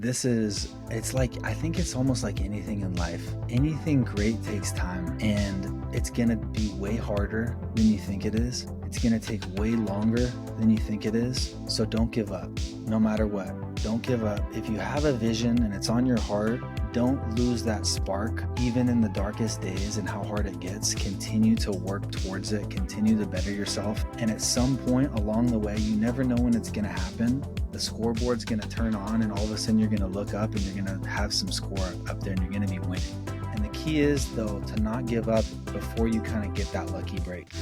It's like, I think it's almost like anything in life. Anything great takes time, and it's gonna be way harder than you think it is. It's gonna take way longer than you think it is. So don't give up, no matter what. Don't give up. If you have a vision and it's on your heart, don't lose that spark, even in the darkest days and how hard it gets. Continue to work towards it, continue to better yourself. And at some point along the way, you never know when it's gonna happen. The scoreboard's gonna turn on, and all of a sudden you're gonna look up and you're gonna have some score up there and you're gonna be winning. And the key is, though, to not give up before you kind of get that lucky break.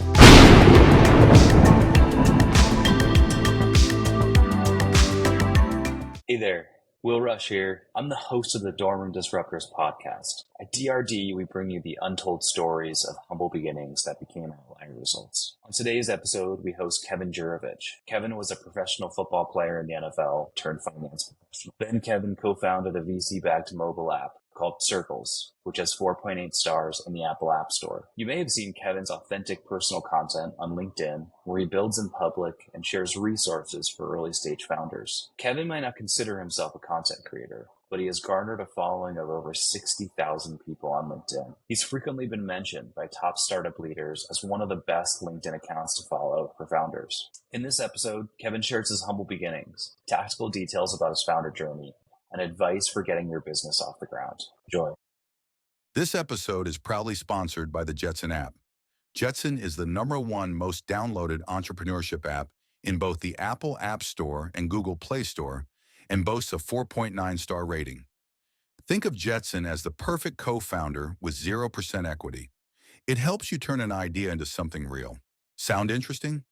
Hey there, Will Rush here. I'm the host of the Dorm Room Disruptors podcast. At DRD, we bring you the untold stories of humble beginnings that became outlier results. On today's episode, we host Kevin Jurovich. Kevin was a professional football player in the NFL turned finance professional. Then Kevin co-founded a VC-backed mobile app called Circles, which has 4.8 stars in the Apple App Store. You may have seen Kevin's authentic personal content on LinkedIn, where he builds in public and shares resources for early-stage founders. Kevin might not consider himself a content creator, but he has garnered a following of over 60,000 people on LinkedIn. He's frequently been mentioned by top startup leaders as one of the best LinkedIn accounts to follow for founders. In this episode, Kevin shares his humble beginnings, tactical details about his founder journey, and advice for getting your business off the ground. Enjoy. This episode is proudly sponsored by the Jetson app. Jetson is the #1 most downloaded entrepreneurship app in both the Apple App Store and Google Play Store, and boasts a 4.9-star rating. Think of Jetson as the perfect co-founder with 0% equity. It helps you turn an idea into something real. Sound interesting?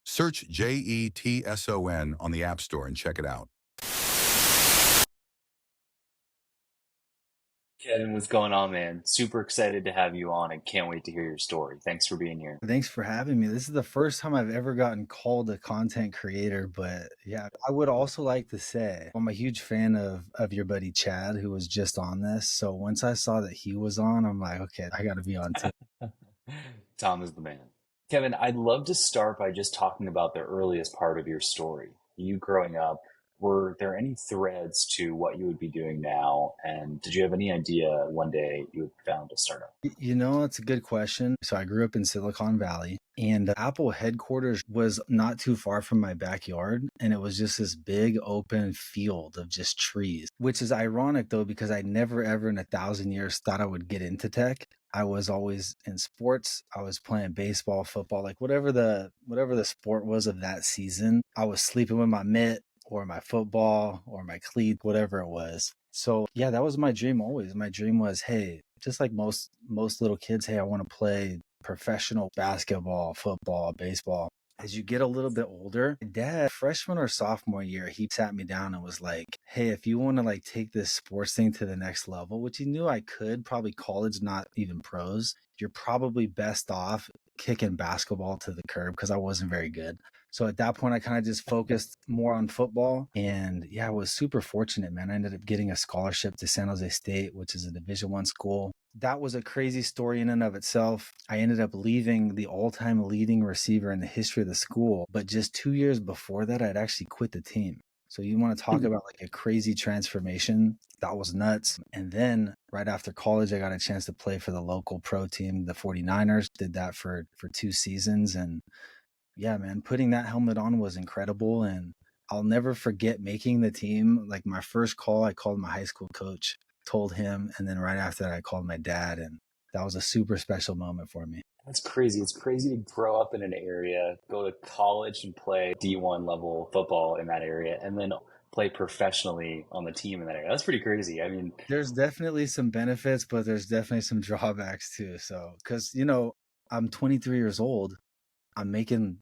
Search JETSON on the App Store and check it out. Kevin, what's going on, man? Super excited to have you on and can't wait to hear your story. Thanks for being here. Thanks for having me. This is the first time I've ever gotten called a content creator, but yeah, I would also like to say I'm a huge fan of your buddy Chad, who was just on this. So once I saw that he was on, I'm like, okay, I got to be on too. Tom is the man. Kevin, I'd love to start by just talking about the earliest part of your story. You growing up, were there any threads to what you would be doing now? And did you have any idea one day you would found a startup? You know, it's a good question. So I grew up in Silicon Valley, and Apple headquarters was not too far from my backyard. And it was just this big open field of just trees, which is ironic though, because I never ever in 1,000 years thought I would get into tech. I was always in sports. I was playing baseball, football, like whatever the sport was of that season. I was sleeping with my mitt or my football or my cleat, whatever it was. So yeah, that was my dream always. My dream was, hey, just like most little kids, hey, I want to play professional basketball, football, baseball. As you get a little bit older, my dad, freshman or sophomore year, he sat me down and was like, hey, if you want to like take this sports thing to the next level, which he knew I could, probably college, not even pros, you're probably best off kicking basketball to the curb, because I wasn't very good. So at that point, I kind of just focused more on football. And yeah, I was super fortunate, man. I ended up getting a scholarship to San Jose State, which is a Division I school. That was a crazy story in and of itself. I ended up leaving the all-time leading receiver in the history of the school. But just 2 years before that, I'd actually quit the team. So you want to talk about like a crazy transformation. That was nuts. And then right after college, I got a chance to play for the local pro team, the 49ers. Did that for 2 seasons. And yeah, man, putting that helmet on was incredible. And I'll never forget making the team. Like my first call, I called my high school coach, told him. And then right after that, I called my dad. And that was a super special moment for me. That's crazy. It's crazy to grow up in an area, go to college and play D1 level football in that area, and then play professionally on the team in that area. That's pretty crazy. I mean, there's definitely some benefits, but there's definitely some drawbacks too. So, because, you know, I'm 23 years old. I'm making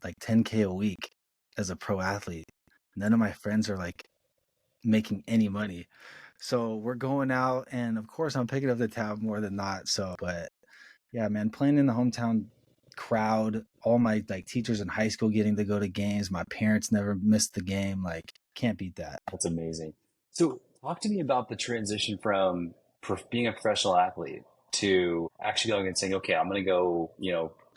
like 10K a week as a pro athlete. None of my friends are like making any money. So we're going out, and of course I'm picking up the tab more than not. So, but yeah, man, playing in the hometown crowd, all my like teachers in high school getting to go to games. My parents never missed the game. Like, can't beat that. That's amazing. So talk to me about the transition from being a professional athlete to actually going and saying, okay, I'm going to go,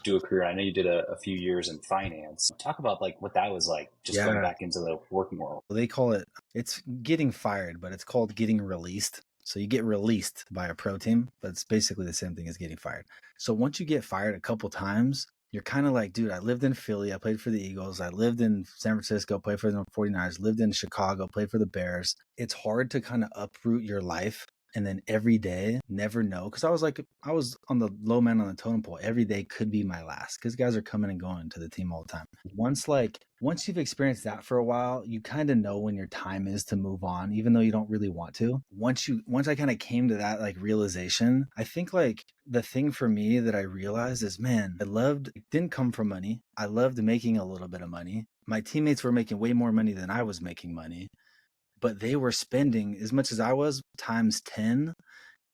do a career. I know you did a few years in finance. Talk about like what that was like, just going back into the working world. They call it It's getting fired, but it's called getting released. So you get released by a pro team, but it's basically the same thing as getting fired. So once you get fired a couple times, you're kind of like, dude, I lived in Philly. I played for the Eagles. I lived in San Francisco, played for the 49ers, lived in Chicago, played for the Bears. It's hard to kind of uproot your life and then every day never know. Cause I was on the low man on the totem pole. Every day could be my last because guys are coming and going to the team all the time. Once you've experienced that for a while, you kind of know when your time is to move on, even though you don't really want to. Once I kind of came to that like realization, I think like the thing for me that I realized is, man, it didn't come from money. I loved making a little bit of money. My teammates were making way more money than I was making money, but they were spending as much as I was times 10,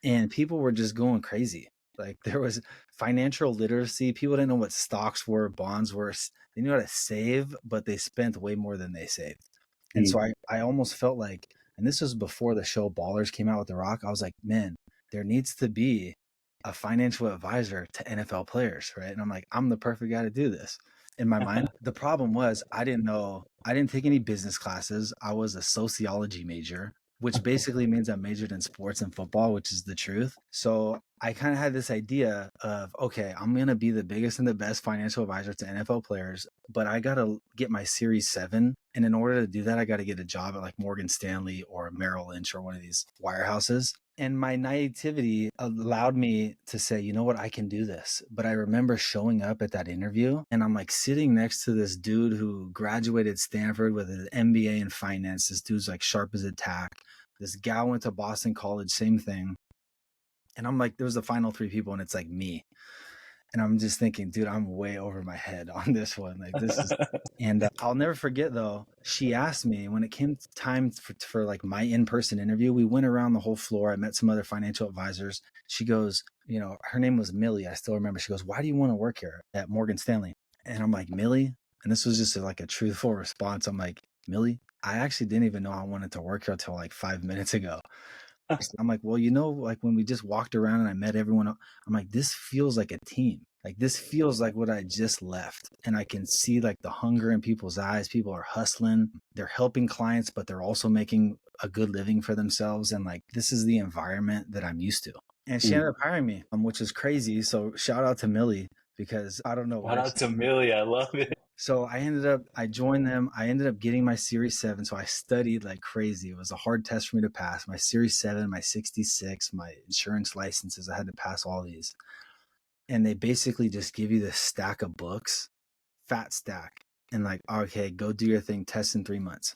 and people were just going crazy. Like there was financial literacy. People didn't know what stocks were, bonds were. They knew how to save, but they spent way more than they saved. And so I almost felt like, and this was before the show Ballers came out with The Rock, I was like, man, there needs to be a financial advisor to NFL players, right? And I'm like, I'm the perfect guy to do this. In my mind, the problem was I didn't take any business classes. I was a sociology major, which basically means I majored in sports and football, which is the truth. So I kind of had this idea of, okay, I'm going to be the biggest and the best financial advisor to NFL players, but I got to get my Series 7. And in order to do that, I got to get a job at like Morgan Stanley or Merrill Lynch or one of these wirehouses. And my naivety allowed me to say, you know what, I can do this. But I remember showing up at that interview and I'm like sitting next to this dude who graduated Stanford with an MBA in finance. This dude's like sharp as a tack. This gal went to Boston College, same thing. And I'm like, there was the final three people and it's like me. And I'm just thinking, dude, I'm way over my head on this one. Like this is, and I'll never forget though, she asked me when it came time for like my in-person interview, we went around the whole floor. I met some other financial advisors. She goes, you know, her name was Millie. I still remember. She goes, why do you want to work here at Morgan Stanley? And I'm like, Millie? And this was just like a truthful response. I'm like, Millie, I actually didn't even know I wanted to work here until like 5 minutes ago. I'm like, well, you know, like when we just walked around and I met everyone, I'm like, this feels like a team. Like this feels like what I just left. And I can see like the hunger in people's eyes. People are hustling. They're helping clients, but they're also making a good living for themselves. And like, this is the environment that I'm used to. And she ended up hiring me, which is crazy. So shout out to Millie because I don't know. Shout out to Millie. I love it. So I joined them. I ended up getting my Series 7. So I studied like crazy. It was a hard test for me to pass. My Series 7, my 66, my insurance licenses. I had to pass all these. And they basically just give you this stack of books, fat stack. And like, okay, go do your thing, test in 3 months.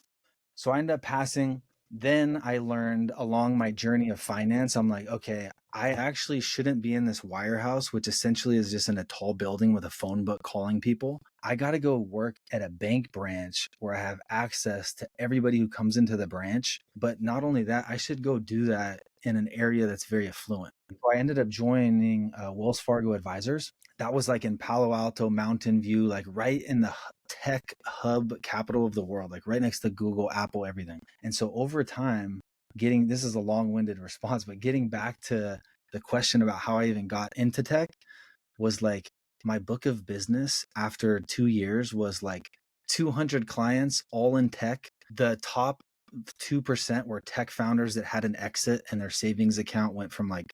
So I ended up passing. Then I learned along my journey of finance, I'm like, okay, I actually shouldn't be in this wirehouse, which essentially is just in a tall building with a phone book calling people. I got to go work at a bank branch where I have access to everybody who comes into the branch. But not only that, I should go do that in an area that's very affluent. So I ended up joining Wells Fargo Advisors. That was like in Palo Alto, Mountain View, like right in the tech hub capital of the world, like right next to Google, Apple, everything. And so over time, this is a long-winded response, but getting back to the question about how I even got into tech was like my book of business after 2 years was like 200 clients, all in tech. The top 2% were tech founders that had an exit and their savings account went from like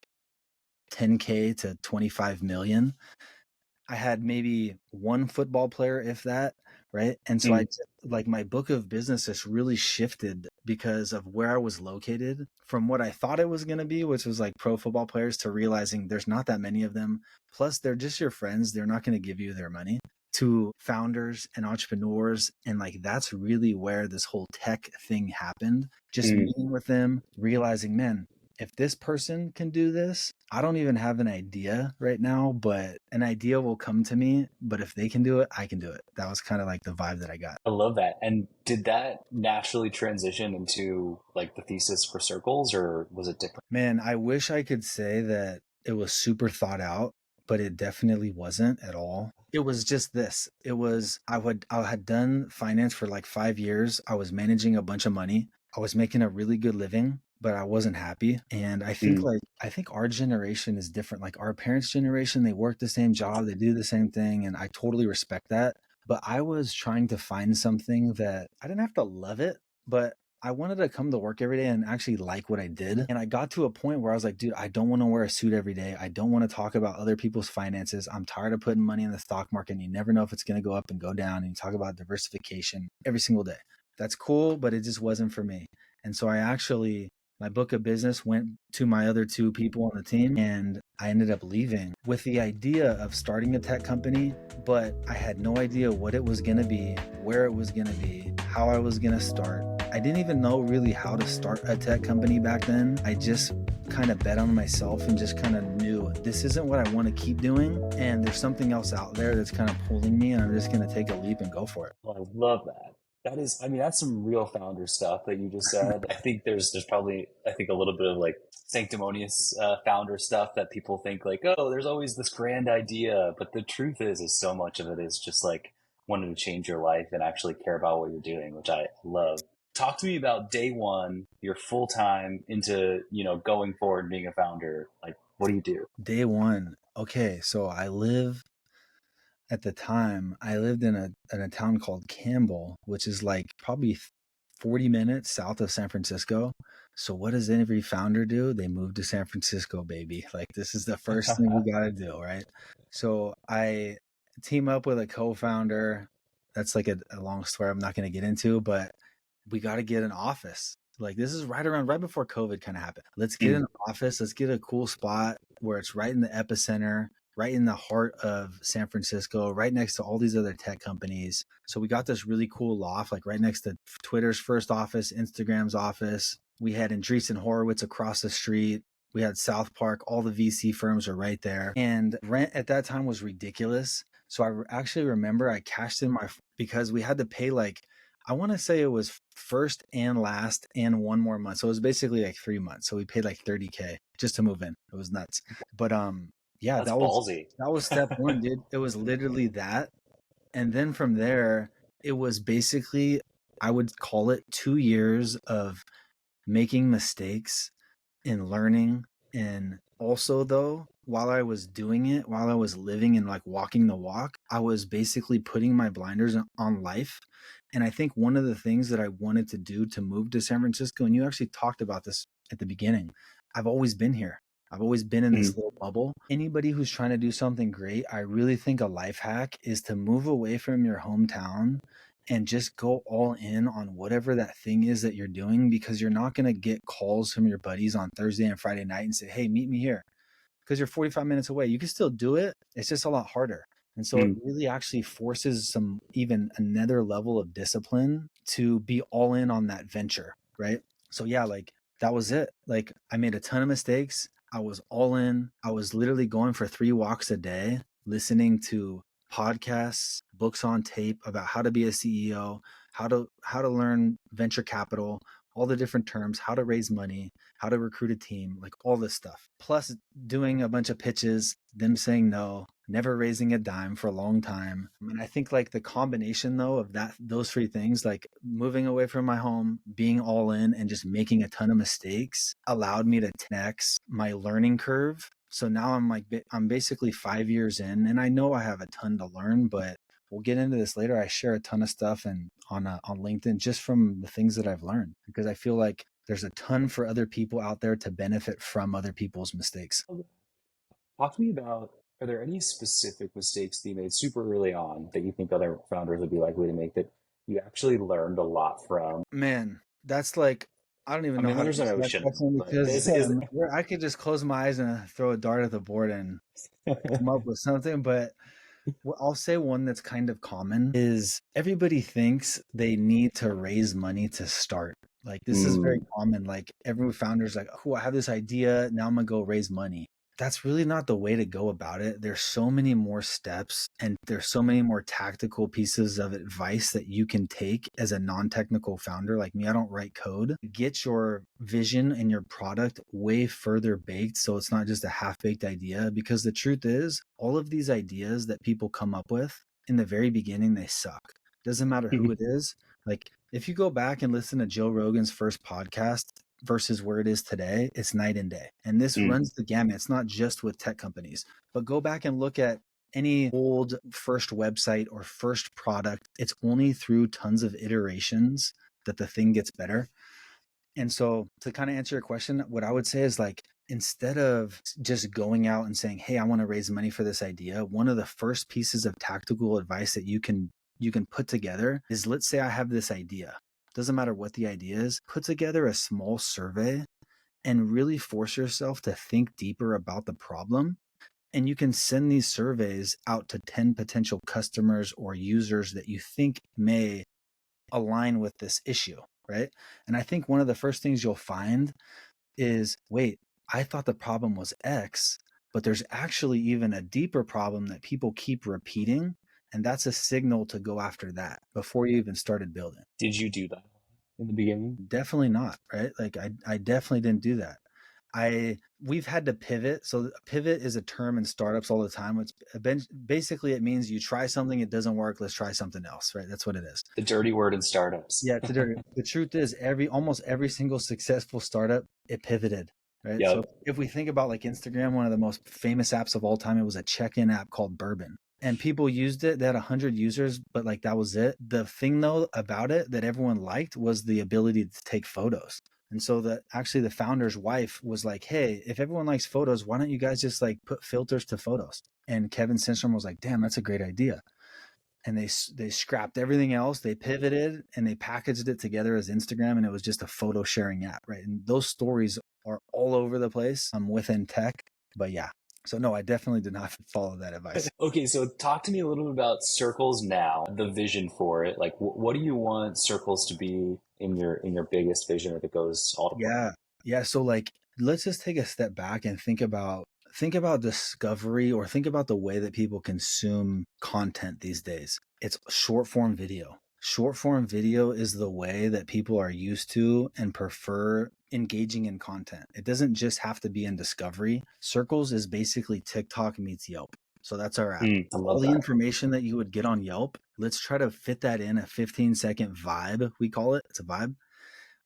10K to 25 million. I had maybe one football player, if that, right? And so like my book of business has really shifted because of where I was located from what I thought it was going to be, which was like pro football players, to realizing there's not that many of them. Plus they're just your friends. They're not going to give you their money, to founders and entrepreneurs. And like, that's really where this whole tech thing happened. Just meeting with them, realizing, man, if this person can do this, I don't even have an idea right now, but an idea will come to me. But if they can do it, I can do it. That was kind of like the vibe that I got. I love that. And did that naturally transition into like the thesis for Circles, or was it different? Man, I wish I could say that it was super thought out, but it definitely wasn't at all. It was just this. It was, I had done finance for like 5 years. I was managing a bunch of money. I was making a really good living, but I wasn't happy. And I think I think our generation is different. Like our parents' generation, they work the same job, they do the same thing. And I totally respect that. But I was trying to find something that I didn't have to love it, but I wanted to come to work every day and actually like what I did. And I got to a point where I was like, dude, I don't want to wear a suit every day. I don't want to talk about other people's finances. I'm tired of putting money in the stock market and you never know if it's going to go up and go down. And you talk about diversification every single day. That's cool, but it just wasn't for me. And so my book of business went to my other two people on the team, and I ended up leaving with the idea of starting a tech company, but I had no idea what it was going to be, where it was going to be, how I was going to start. I didn't even know really how to start a tech company back then. I just kind of bet on myself and just kind of knew this isn't what I want to keep doing. And there's something else out there that's kind of pulling me, and I'm just going to take a leap and go for it. Well, I love that. That is, I mean, that's some real founder stuff that you just said. I think there's probably, I think a little bit of like sanctimonious founder stuff that people think like, oh, there's always this grand idea. But the truth is so much of it is just like wanting to change your life and actually care about what you're doing, which I love. Talk to me about day one, you're full time into, going forward, being a founder. Like, what do you do? Day one. Okay. So at the time, I lived in a town called Campbell, which is like probably 40 minutes south of San Francisco. So what does every founder do? They move to San Francisco, baby. Like this is the first thing we got to do, right? So I team up with a co-founder. That's like a long story I'm not going to get into, but we got to get an office. Like this is right before COVID kind of happened. Let's get an office. Let's get a cool spot where it's right in the epicenter, right in the heart of San Francisco, right next to all these other tech companies. So we got this really cool loft, like right next to Twitter's first office, Instagram's office. We had Andreessen Horowitz across the street. We had South Park. All the VC firms are right there. And rent at that time was ridiculous. So I actually remember I cashed in because we had to pay I want to say it was first and last and one more month. So it was basically like 3 months. So we paid like $30K just to move in. It was nuts. But yeah, That's ballsy. that was step one, dude. It was literally that. And then from there, it was basically, I would call it 2 years of making mistakes and learning. And also though, while I was doing it, while I was living and like walking the walk, I was basically putting my blinders on life. And I think one of the things that I wanted to do to move to San Francisco, and you actually talked about this at the beginning, I've always been here. I've always been in this little bubble. Anybody who's trying to do something great, I really think a life hack is to move away from your hometown and just go all in on whatever that thing is that you're doing, because you're not going to get calls from your buddies on Thursday and Friday night and say, hey, meet me here, because you're 45 minutes away. You can still do it. It's just a lot harder. And so it really actually forces even another level of discipline to be all in on that venture. Right. So yeah, like that was it. Like I made a ton of mistakes. I was all in. I was literally going for 3 walks a day, listening to podcasts, books on tape about how to be a CEO, how to learn venture capital, all the different terms, how to raise money, how to recruit a team, like all this stuff. Plus doing a bunch of pitches, them saying no, never raising a dime for a long time. And I think like the combination though of those 3 things, like moving away from my home, being all in, and just making a ton of mistakes allowed me to 10x my learning curve. So now I'm basically 5 years in, and I know I have a ton to learn, but we'll get into this later. I share a ton of stuff on LinkedIn just from the things that I've learned, because I feel like there's a ton for other people out there to benefit from other people's mistakes. Talk to me about, are there any specific mistakes that you made super early on that you think other founders would be likely to make that you actually learned a lot from? Man, that's like, I don't even know how to There's an answer that ocean, question, but because I could just close my eyes and throw a dart at the board and come up with something. But I'll say one that's kind of common is everybody thinks they need to raise money to start. Like this is very common. Like every founder's like, oh, I have this idea. Now I'm going to go raise money. That's really not the way to go about it. There's so many more steps, and there's so many more tactical pieces of advice that you can take as a non-technical founder like me. I don't write code. Get your vision and your product way further baked, so it's not just a half-baked idea, because the truth is all of these ideas that people come up with in the very beginning, they suck. Doesn't matter who it is. Like if you go back and listen to Joe Rogan's first podcast versus where it is today, it's night and day. And this runs the gamut. It's not just with tech companies, but go back and look at any old first website or first product. It's only through tons of iterations that the thing gets better. And so to kind of answer your question, what I would say is like, instead of just going out and saying, hey, I want to raise money for this idea, one of the first pieces of tactical advice that you can put together is, let's say I have this idea. Doesn't matter what the idea is, put together a small survey and really force yourself to think deeper about the problem. And you can send these surveys out to 10 potential customers or users that you think may align with this issue, right? And I think one of the first things you'll find is, wait, I thought the problem was X, but there's actually even a deeper problem that people keep repeating. And that's a signal to go after that before you even started building. Did you do that in the beginning? Definitely not, right? Like I definitely didn't do that. We've had to pivot. So pivot is a term in startups all the time. It's basically, it means you try something, it doesn't work, let's try something else, right? That's what it is. The dirty word in startups. Yeah, the truth is almost every single successful startup, it pivoted, right? Yep. So if we think about like Instagram, one of the most famous apps of all time, it was a check-in app called Bourbon. And people used it. They had 100 users, but like that was it. The thing though about it that everyone liked was the ability to take photos. And so actually the founder's wife was like, hey, if everyone likes photos, why don't you guys just like put filters to photos? And Kevin Systrom was like, damn, that's a great idea. And they scrapped everything else. They pivoted and they packaged it together as Instagram, and it was just a photo sharing app, right? And those stories are all over the place within tech. But yeah, so no, I definitely did not follow that advice. Okay, so talk to me a little bit about Circles now, the vision for it. Like, what do you want Circles to be in your biggest vision that goes all to Yeah. So like, let's just take a step back and think about discovery, or think about the way that people consume content these days. It's short form video. Short form video is the way that people are used to and prefer engaging in content. It doesn't just have to be in discovery. Circles is basically TikTok meets Yelp. So that's our app. I love All the that. information that you would get on Yelp, let's try to fit that in a 15-second vibe. We call it. It's a vibe.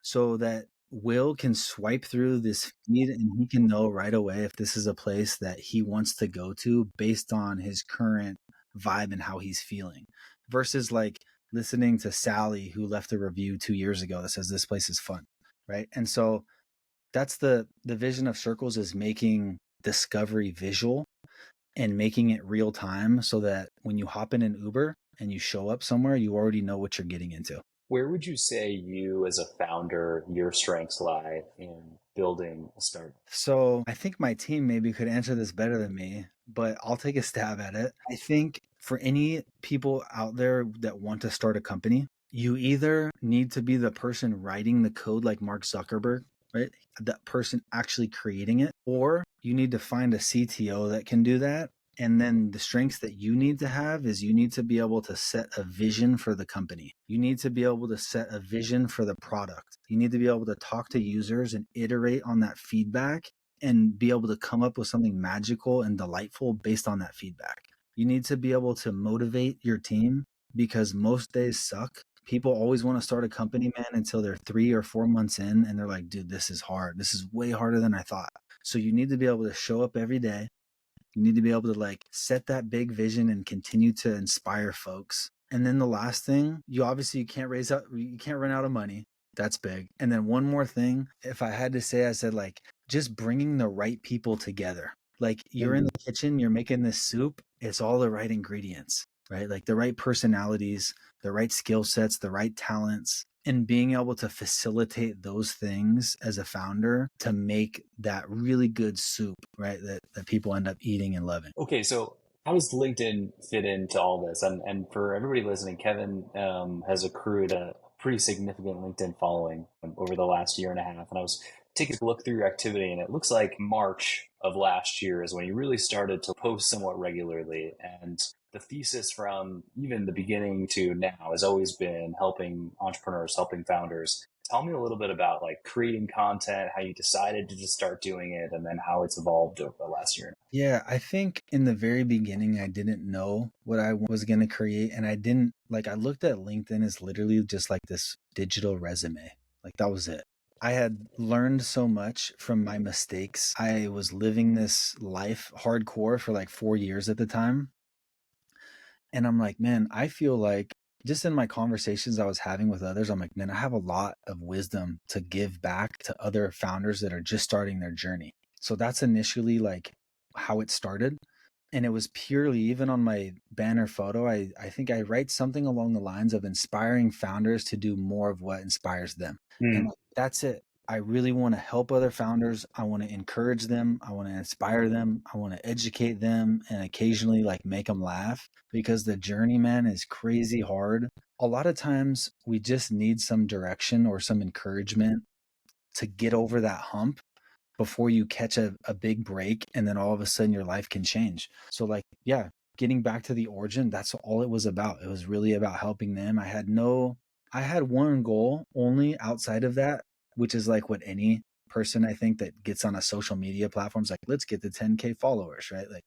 So that Will can swipe through this feed and he can know right away if this is a place that he wants to go to based on his current vibe and how he's feeling, versus like listening to Sally, who left a review 2 years ago that says this place is fun, right? And so that's the vision of Circles, is making discovery visual and making it real time, so that when you hop in an Uber and you show up somewhere, you already know what you're getting into. Where would you say you as a founder, your strengths lie in building a startup? So I think my team maybe could answer this better than me, but I'll take a stab at it. I think for any people out there that want to start a company, you either need to be the person writing the code like Mark Zuckerberg, right? That person actually creating it, or you need to find a CTO that can do that. And then the strengths that you need to have is, you need to be able to set a vision for the company. You need to be able to set a vision for the product. You need to be able to talk to users and iterate on that feedback and be able to come up with something magical and delightful based on that feedback. You need to be able to motivate your team, because most days suck. People always want to start a company, man, until they're 3 or 4 months in and they're like, dude, this is hard. This is way harder than I thought. So you need to be able to show up every day. You need to be able to like set that big vision and continue to inspire folks. And then the last thing, you can't run out of money. That's big. And then one more thing, if I had to say, I said like, just bringing the right people together. Like, you're in the kitchen, you're making this soup, it's all the right ingredients, right? Like the right personalities, the right skill sets, the right talents, and being able to facilitate those things as a founder to make that really good soup, right? That people end up eating and loving. Okay, so how does LinkedIn fit into all this? And for everybody listening, Kevin has accrued a pretty significant LinkedIn following over the last year and a half. And I was taking a look through your activity, and it looks like March of last year is when you really started to post somewhat regularly. And the thesis from even the beginning to now has always been helping entrepreneurs, helping founders. Tell me a little bit about like creating content, how you decided to just start doing it, and then how it's evolved over the last year. Yeah, I think in the very beginning, I didn't know what I was going to create. And I looked at LinkedIn as literally just like this digital resume. Like, that was it. I had learned so much from my mistakes. I was living this life hardcore for like 4 years at the time. And I'm like, man, I feel like just in my conversations I was having with others, I'm like, man, I have a lot of wisdom to give back to other founders that are just starting their journey. So that's initially like how it started. And it was purely, even on my banner photo, I think I write something along the lines of inspiring founders to do more of what inspires them. And that's it. I really want to help other founders. I want to encourage them. I want to inspire them. I want to educate them and occasionally like make them laugh, because the journey, man, is crazy hard. A lot of times we just need some direction or some encouragement to get over that hump before you catch a big break, and then all of a sudden your life can change. So like, yeah, getting back to the origin, that's all it was about. It was really about helping them. I had one goal only outside of that, which is like what any person I think that gets on a social media platform is like, let's get to 10K followers, right? Like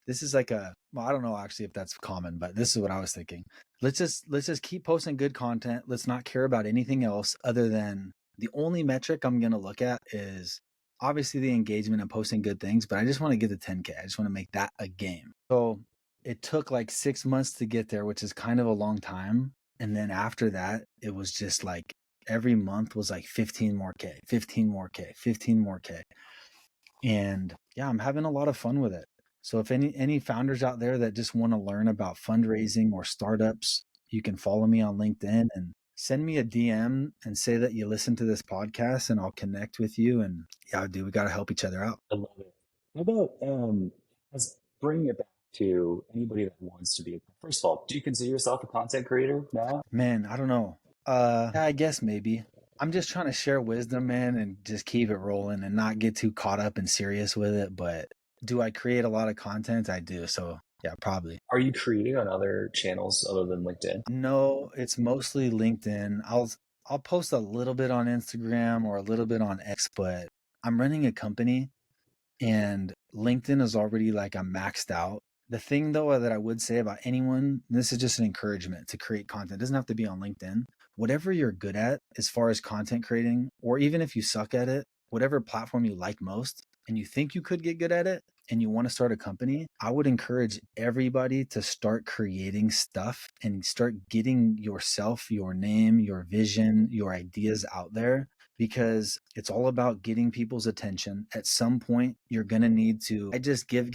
this is like well, I don't know actually if that's common, but this is what I was thinking. Let's just keep posting good content. Let's not care about anything else other than the only metric I'm going to look at is obviously the engagement and posting good things, but I just want to get to 10K. I just want to make that a game. So it took like 6 months to get there, which is kind of a long time. And then after that, it was just like every month was like 15 more K, 15 more K, 15 more K. And yeah, I'm having a lot of fun with it. So if any founders out there that just want to learn about fundraising or startups, you can follow me on LinkedIn and send me a DM and say that you listen to this podcast, and I'll connect with you. And yeah, dude, we got to help each other out. I love it. How about let's bring it back to anybody that wants to be. First of all, do you consider yourself a content creator now? Man, I don't know. I guess maybe. I'm just trying to share wisdom, man, and just keep it rolling and not get too caught up and serious with it. But do I create a lot of content? I do. So yeah, probably. Are you creating on other channels other than LinkedIn? No, it's mostly LinkedIn. I'll post a little bit on Instagram or a little bit on X, but I'm running a company and LinkedIn is already like I'm maxed out. The thing though that I would say about anyone, and this is just an encouragement to create content. It doesn't have to be on LinkedIn. Whatever you're good at as far as content creating, or even if you suck at it, whatever platform you like most and you think you could get good at it and you want to start a company, I would encourage everybody to start creating stuff and start getting yourself, your name, your vision, your ideas out there, because it's all about getting people's attention. At some point, you're going to need to, I just give.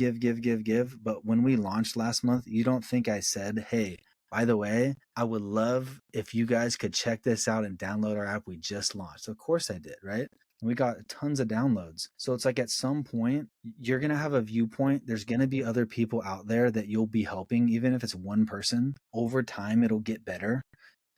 But when we launched last month, you don't think I said, hey, by the way, I would love if you guys could check this out and download our app we just launched. Of course I did, right? We got tons of downloads. So it's like at some point, you're going to have a viewpoint. There's going to be other people out there that you'll be helping, even if it's one person. Over time, it'll get better.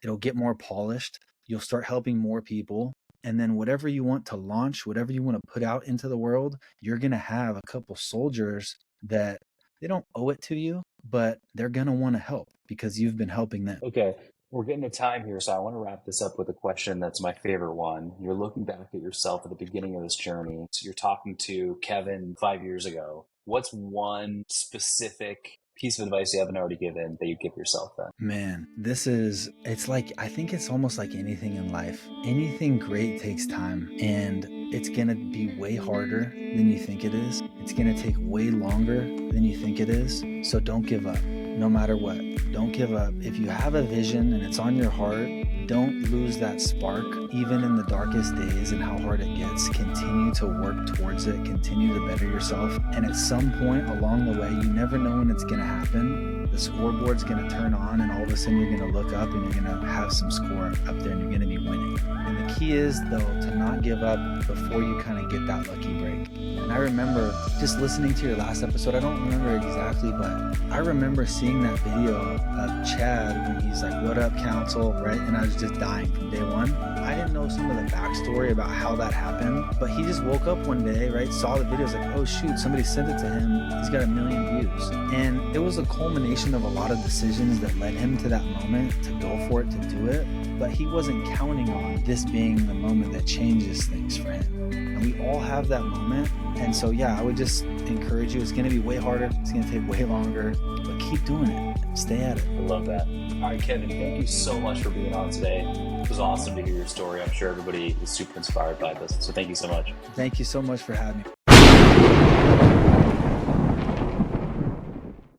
It'll get more polished. You'll start helping more people. And then whatever you want to launch, whatever you want to put out into the world, you're going to have a couple soldiers that they don't owe it to you, but they're going to want to help because you've been helping them. Okay. We're getting to time here, so I want to wrap this up with a question that's my favorite one. You're looking back at yourself at the beginning of this journey. So you're talking to Kevin 5 years ago. What's one specific piece of advice you haven't already given that you give yourself then? Man, it's like, I think it's almost like anything in life. Anything great takes time, and it's going to be way harder than you think it is. It's going to take way longer than you think it is. So don't give up, no matter what. Don't give up. If you have a vision and it's on your heart, don't lose that spark, even in the darkest days and how hard it gets. Continue to work towards it. Continue to better yourself. And at some point along the way, you never know when it's going to happen. The scoreboard's going to turn on, and all of a sudden you're going to look up and you're going to have some score up there and you're going to be winning. And the key is, though, to not give up before you kind of get that lucky break. And I remember just listening to your last episode. I don't remember exactly, but I remember seeing that video of Chad when he's like, "What up, council?" right? And I was just dying from day one. I didn't know some of the backstory about how that happened, but he just woke up one day, right? Saw the video, was like, "Oh shoot, somebody sent it to him. He's got 1 million views." And it was a culmination of a lot of decisions that led him to that moment to go for it, to do it. But he wasn't counting on this being the moment that changes things for him. And we all have that moment. And so, yeah, I would just encourage you. It's going to be way harder. It's going to take way longer, but keep doing it. Stay at it. I love that. All right, Kevin, thank you so much for being on today. It was awesome to hear your story. I'm sure everybody is super inspired by this. So thank you so much. Thank you so much for having me.